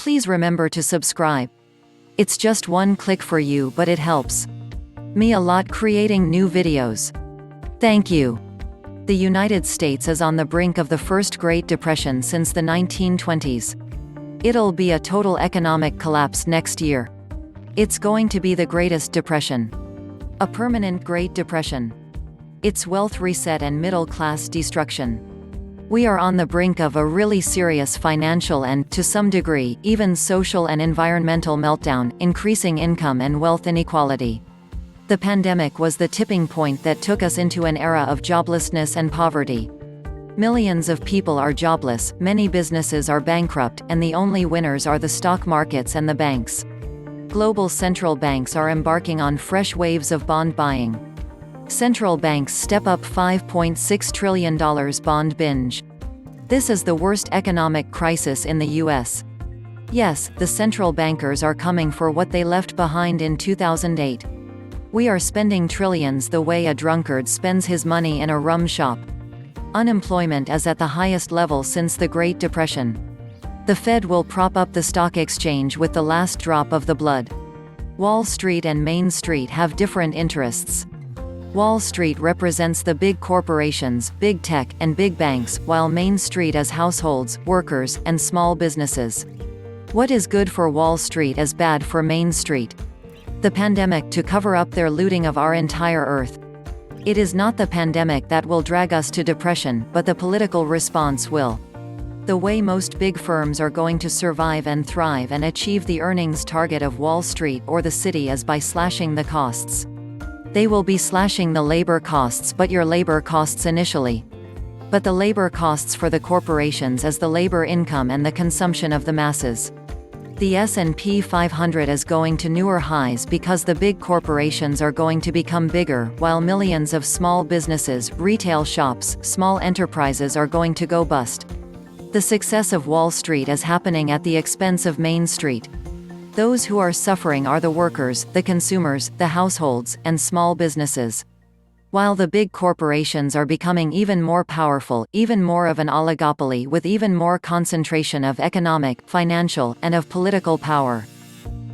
Please remember to subscribe. It's just one click for you, but it helps me a lot creating new videos. Thank you. The United States is on the brink of the first Great Depression since the 1920s. It'll be a total economic collapse next year. It's going to be the greatest depression. A permanent Great Depression. It's wealth reset and middle-class destruction. We are on the brink of a really serious financial and, to some degree, even social and environmental meltdown, increasing income and wealth inequality. The pandemic was the tipping point that took us into an era of joblessness and poverty. Millions of people are jobless, many businesses are bankrupt, and the only winners are the stock markets and the banks. Global central banks are embarking on fresh waves of bond buying. Central banks step up $5.6 trillion bond binge. This is the worst economic crisis in the U.S. Yes, the central bankers are coming for what they left behind in 2008. We are spending trillions the way a drunkard spends his money in a rum shop. Unemployment is at the highest level since the Great Depression. The Fed will prop up the stock exchange with the last drop of the blood. Wall Street and Main Street have different interests. Wall Street represents the big corporations, big tech, and big banks, while Main Street is households, workers, and small businesses. What is good for Wall Street is bad for Main Street. The pandemic to cover up their looting of our entire Earth. It is not the pandemic that will drag us to depression, but the political response will. The way most big firms are going to survive and thrive and achieve the earnings target of Wall Street or the city is by slashing the costs. They will be slashing the labor costs, but your labor costs initially. But the labor costs for the corporations is the labor income and the consumption of the masses. The S&P 500 is going to newer highs because the big corporations are going to become bigger, while millions of small businesses, retail shops, small enterprises are going to go bust. The success of Wall Street is happening at the expense of Main Street. Those who are suffering are the workers, the consumers, the households, and small businesses. While the big corporations are becoming even more powerful, even more of an oligopoly with even more concentration of economic, financial, and of political power.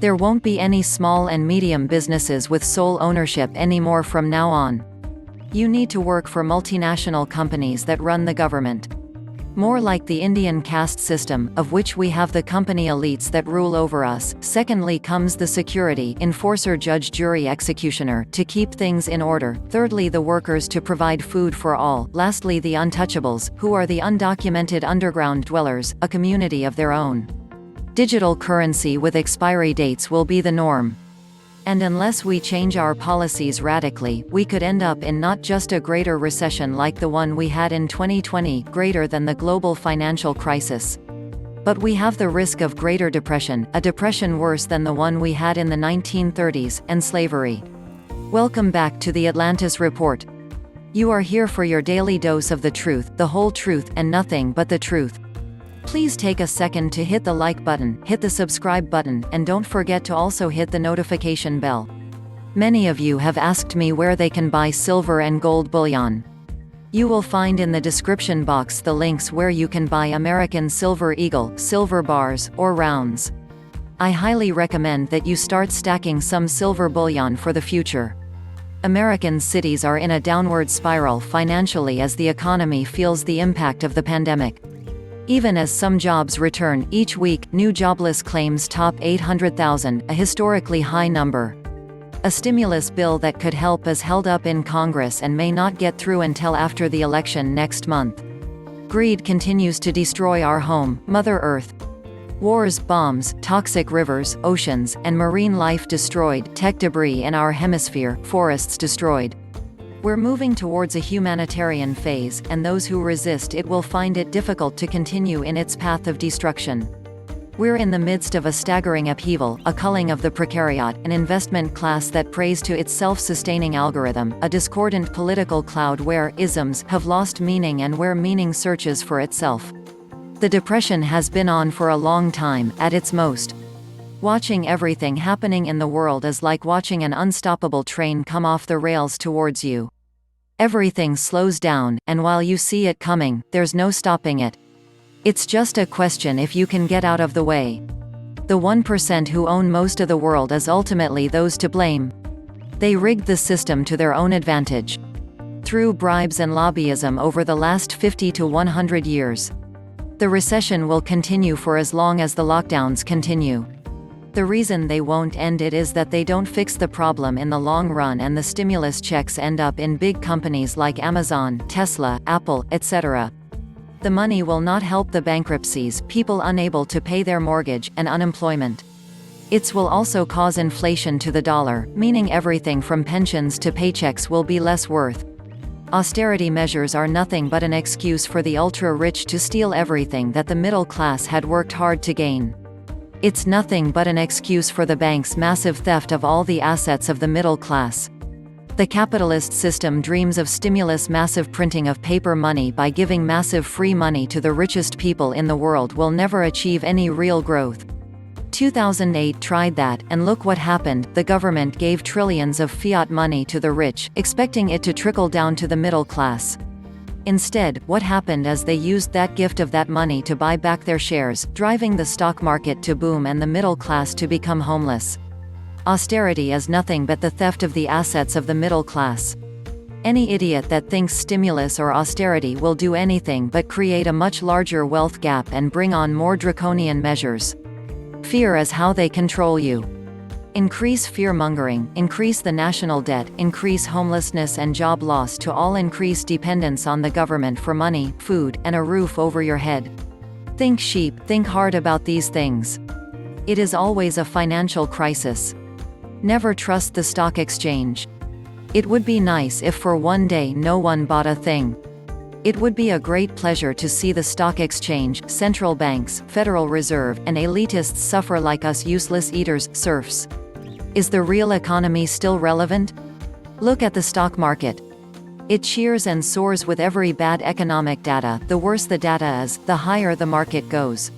There won't be any small and medium businesses with sole ownership anymore from now on. You need to work for multinational companies that run the government. More like the Indian caste system, of which we have the company elites that rule over us. Secondly comes the security, enforcer, judge, jury, executioner, to keep things in order. Thirdly the workers to provide food for all. Lastly the untouchables, who are the undocumented underground dwellers, a community of their own. Digital currency with expiry dates will be the norm. And unless we change our policies radically, we could end up in not just a greater recession like the one we had in 2020, greater than the global financial crisis. But we have the risk of greater depression, a depression worse than the one we had in the 1930s, and slavery. Welcome back to the Atlantis Report. You are here for your daily dose of the truth, the whole truth, and nothing but the truth. Please take a second to hit the like button, hit the subscribe button, and don't forget to also hit the notification bell. Many of you have asked me where they can buy silver and gold bullion. You will find in the description box the links where you can buy American Silver Eagle, silver bars, or rounds. I highly recommend that you start stacking some silver bullion for the future. American cities are in a downward spiral financially as the economy feels the impact of the pandemic. Even as some jobs return, each week, new jobless claims top 800,000, a historically high number. A stimulus bill that could help is held up in Congress and may not get through until after the election next month. Greed continues to destroy our home, Mother Earth. Wars, bombs, toxic rivers, oceans, and marine life destroyed, tech debris in our hemisphere, forests destroyed. We're moving towards a humanitarian phase, and those who resist it will find it difficult to continue in its path of destruction. We're in the midst of a staggering upheaval, a culling of the precariat, an investment class that prays to its self-sustaining algorithm, a discordant political cloud where isms have lost meaning and where meaning searches for itself. The depression has been on for a long time, at its most. Watching everything happening in the world is like watching an unstoppable train come off the rails towards you. Everything slows down, and while you see it coming, there's no stopping it. It's just a question if you can get out of the way. The 1% who own most of the world is ultimately those to blame. They rigged the system to their own advantage. Through bribes and lobbyism over the last 50 to 100 years. The recession will continue for as long as the lockdowns continue. The reason they won't end it is that they don't fix the problem in the long run, and the stimulus checks end up in big companies like Amazon, Tesla, Apple, etc. The money will not help the bankruptcies, people unable to pay their mortgage, and unemployment. It will also cause inflation to the dollar, meaning everything from pensions to paychecks will be less worth. Austerity measures are nothing but an excuse for the ultra-rich to steal everything that the middle class had worked hard to gain. It's nothing but an excuse for the bank's massive theft of all the assets of the middle class. The capitalist system dreams of stimulus, massive printing of paper money by giving massive free money to the richest people in the world will never achieve any real growth. 2008 tried that, and look what happened. The government gave trillions of fiat money to the rich, expecting it to trickle down to the middle class. Instead, what happened is they used that gift of that money to buy back their shares, driving the stock market to boom and the middle class to become homeless. Austerity is nothing but the theft of the assets of the middle class. Any idiot that thinks stimulus or austerity will do anything but create a much larger wealth gap and bring on more draconian measures. Fear is how they control you. Increase fear-mongering, increase the national debt, increase homelessness and job loss to all, increase dependence on the government for money, food, and a roof over your head. Think sheep, think hard about these things. It is always a financial crisis. Never trust the stock exchange. It would be nice if for one day no one bought a thing. It would be a great pleasure to see the stock exchange, central banks, Federal Reserve, and elitists suffer like us useless eaters, serfs. Is the real economy still relevant? Look at the stock market. It cheers and soars with every bad economic data. The worse the data is, the higher the market goes.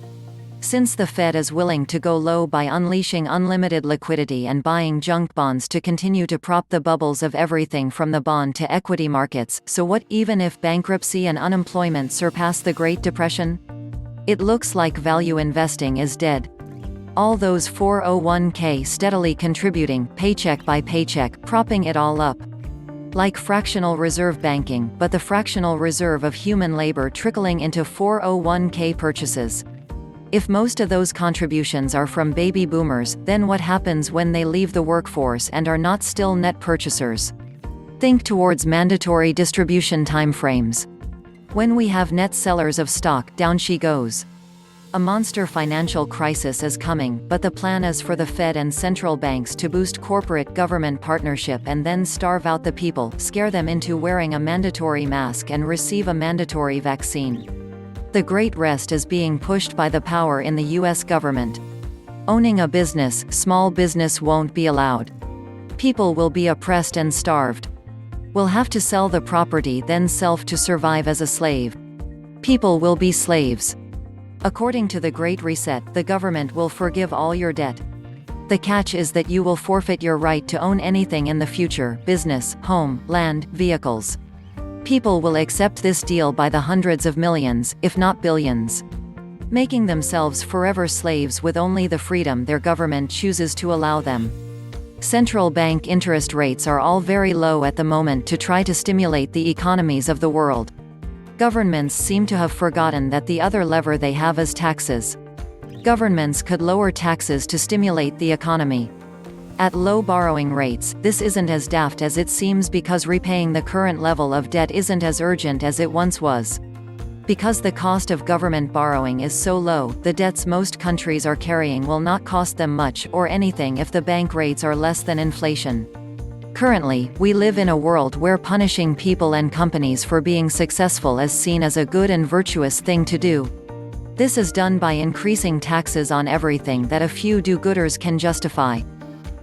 Since the Fed is willing to go low by unleashing unlimited liquidity and buying junk bonds to continue to prop the bubbles of everything from the bond to equity markets, so what even if bankruptcy and unemployment surpass the Great Depression? It looks like value investing is dead. All those 401k steadily contributing, paycheck by paycheck, propping it all up. Like fractional reserve banking, but the fractional reserve of human labor trickling into 401k purchases. If most of those contributions are from baby boomers, then what happens when they leave the workforce and are not still net purchasers? Think towards mandatory distribution timeframes. When we have net sellers of stock, down she goes. A monster financial crisis is coming, but the plan is for the Fed and central banks to boost corporate-government partnership and then starve out the people, scare them into wearing a mandatory mask and receive a mandatory vaccine. The Great Rest is being pushed by the power in the US government. Owning a business, small business won't be allowed. People will be oppressed and starved. Will have to sell the property then self to survive as a slave. People will be slaves. According to the Great Reset, the government will forgive all your debt. The catch is that you will forfeit your right to own anything in the future: business, home, land, vehicles. People will accept this deal by the hundreds of millions, if not billions. Making themselves forever slaves with only the freedom their government chooses to allow them. Central bank interest rates are all very low at the moment to try to stimulate the economies of the world. Governments seem to have forgotten that the other lever they have is taxes. Governments could lower taxes to stimulate the economy. At low borrowing rates, this isn't as daft as it seems because repaying the current level of debt isn't as urgent as it once was. Because the cost of government borrowing is so low, the debts most countries are carrying will not cost them much or anything if the bank rates are less than inflation. Currently, we live in a world where punishing people and companies for being successful is seen as a good and virtuous thing to do. This is done by increasing taxes on everything that a few do-gooders can justify.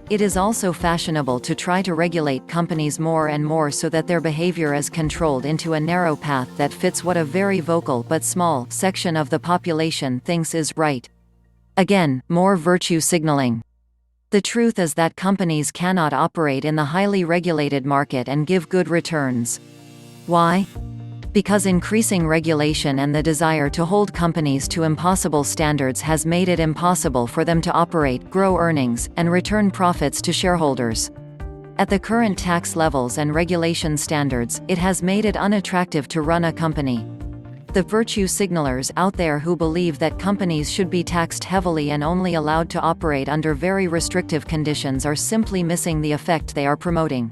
It is also fashionable to try to regulate companies more and more so that their behavior is controlled into a narrow path that fits what a very vocal but small section of the population thinks is right. Again, more virtue signaling. The truth is that companies cannot operate in the highly regulated market and give good returns. Why? Because increasing regulation and the desire to hold companies to impossible standards has made it impossible for them to operate, grow earnings, and return profits to shareholders. At the current tax levels and regulation standards, it has made it unattractive to run a company. The virtue signalers out there who believe that companies should be taxed heavily and only allowed to operate under very restrictive conditions are simply missing the effect they are promoting.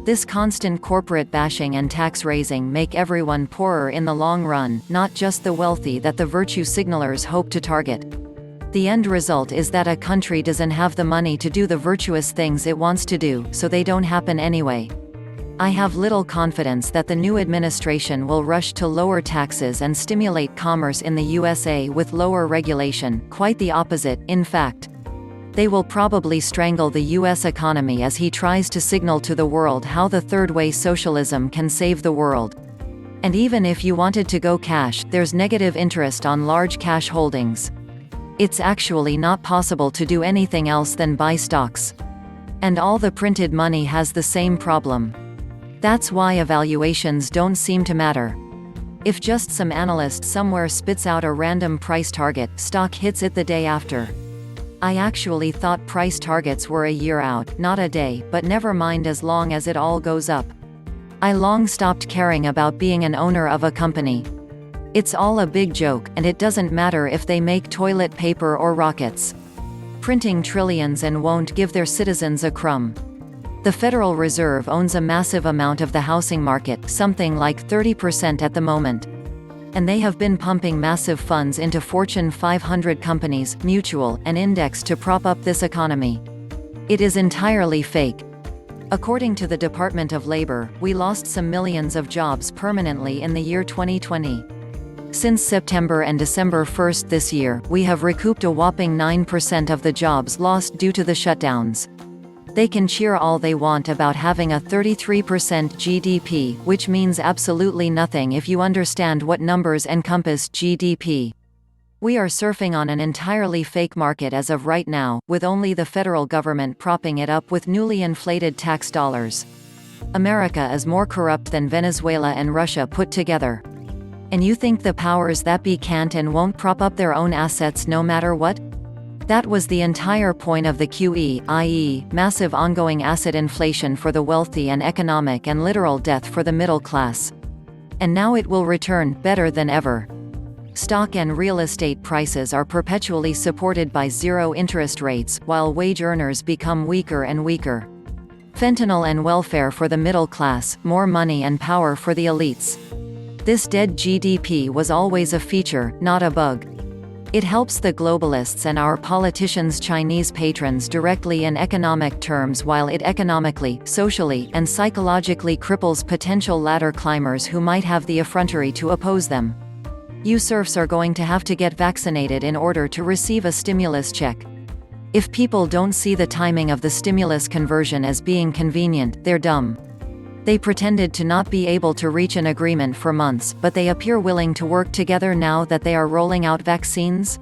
This constant corporate bashing and tax raising make everyone poorer in the long run, not just the wealthy that the virtue signalers hope to target. The end result is that a country doesn't have the money to do the virtuous things it wants to do, so they don't happen anyway. I have little confidence that the new administration will rush to lower taxes and stimulate commerce in the USA with lower regulation, quite the opposite, in fact. They will probably strangle the US economy as he tries to signal to the world how the third-way socialism can save the world. And even if you wanted to go cash, there's negative interest on large cash holdings. It's actually not possible to do anything else than buy stocks. And all the printed money has the same problem. That's why evaluations don't seem to matter. If just some analyst somewhere spits out a random price target, stock hits it the day after. I actually thought price targets were a year out, not a day, but never mind as long as it all goes up. I long stopped caring about being an owner of a company. It's all a big joke, and it doesn't matter if they make toilet paper or rockets. Printing trillions and won't give their citizens a crumb. The Federal Reserve owns a massive amount of the housing market, something like 30% at the moment. And they have been pumping massive funds into Fortune 500 companies, mutual, and index to prop up this economy. It is entirely fake. According to the Department of Labor, we lost some millions of jobs permanently in the year 2020. Since September and December 1st this year, we have recouped a whopping 9% of the jobs lost due to the shutdowns. They can cheer all they want about having a 33% GDP, which means absolutely nothing if you understand what numbers encompass GDP. We are surfing on an entirely fake market as of right now, with only the federal government propping it up with newly inflated tax dollars. America is more corrupt than Venezuela and Russia put together. And you think the powers that be can't and won't prop up their own assets no matter what? That was the entire point of the QE, i.e., massive ongoing asset inflation for the wealthy and economic and literal death for the middle class. And now it will return, better than ever. Stock and real estate prices are perpetually supported by zero interest rates, while wage earners become weaker and weaker. Fentanyl and welfare for the middle class, more money and power for the elites. This dead GDP was always a feature, not a bug. It helps the globalists and our politicians' Chinese patrons directly in economic terms, while it economically, socially, and psychologically cripples potential ladder climbers who might have the effrontery to oppose them. You serfs are going to have to get vaccinated in order to receive a stimulus check. If people don't see the timing of the stimulus conversion as being convenient, they're dumb. They pretended to not be able to reach an agreement for months, but they appear willing to work together now that they are rolling out vaccines?